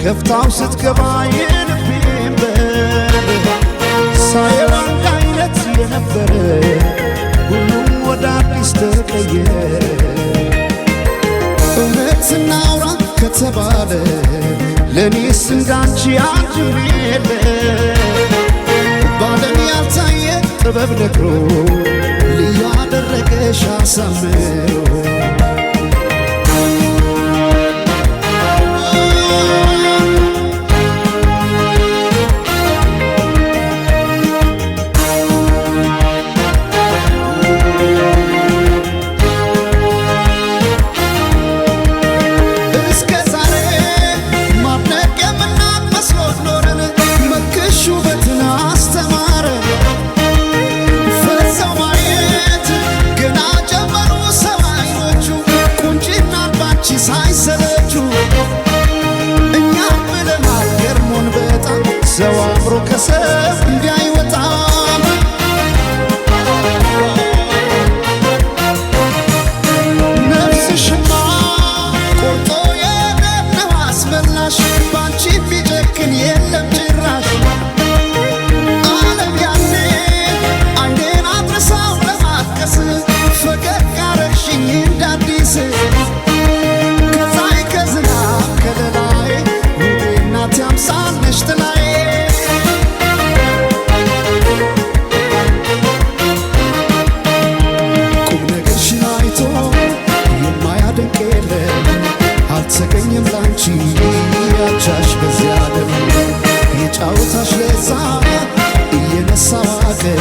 ከፍታው ስትገባ የልቤን በር ሳየው አንድ አይነት የነበረ ሁሉም ወደ አዲስ ተቀየረ። እውነት እናውራ ከተባለ ለኔስ እንዳንቺ አንድም የለ። ባለም ያልታየ ጥበብ ነግሮ ልዩ አደረገሽ አሳምሮ ሰው አምሮ ከሰብ እንዲያይወጣም ነፍስሽማ ቆርጦ የነነው አስመላሽ ባንቺ ቢጨክን የለም ጭራሽ። ዓለም ያኔ አይኔን አድረሳው ለማቀስ ፈገግ አረግሽኝ እንዳዲስ ከፀሐይ ከዝናብ ከለላይ ውቤ እናቴ አምሳል ነሽ ጥላዬ። አልተገኘም ላንቺ ያቻሽ በዚያ ዓለም የጫወታሽ ለዛ እየነሳ ዋገር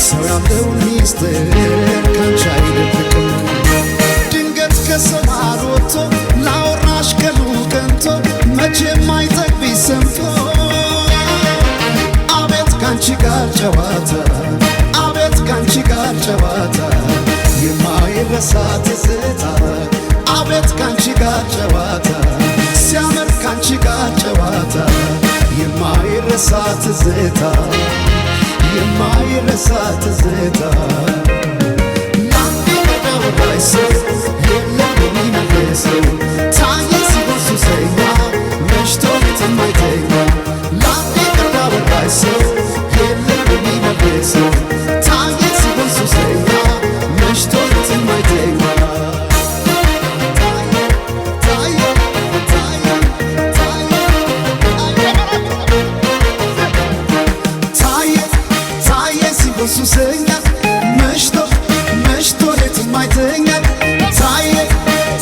ሰው ያለውን ሚስጥር ካንቺ አይደብቅም። ድንገት ከሰው መሃል ወጥቶ ላወራሽ ቀኑ ቀንቶ መቼም አይጠግብሽ ሰምቶ አቤት ካንቺ ጋር ጨዋታ አቤት ካንቺ ጋር ጨዋታ የማይረሳ ትዝታ አቤት ካንቺ ጋር ጨዋታ ሲያምር ካንቺ ጋር ጨዋታ የማይረሳ ትዝታ የማይረሳ ትዝታ። ላንዴ ወዳይ ሰው የለም የሚመልሰው ታየ ሲሆን ሱሰኛ መሽቶ የማይተኛ። ላንዴ ወዳይ ሰው የለም የሚመልሰው ታየ ሲሆን ሱሰኛ መሽቶ የማይተኛ። ሱሰኛ መሽቶ መሽቶ ሌት የማይተኛ ታየ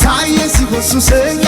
ታየ ሲሆን ሱሰኛ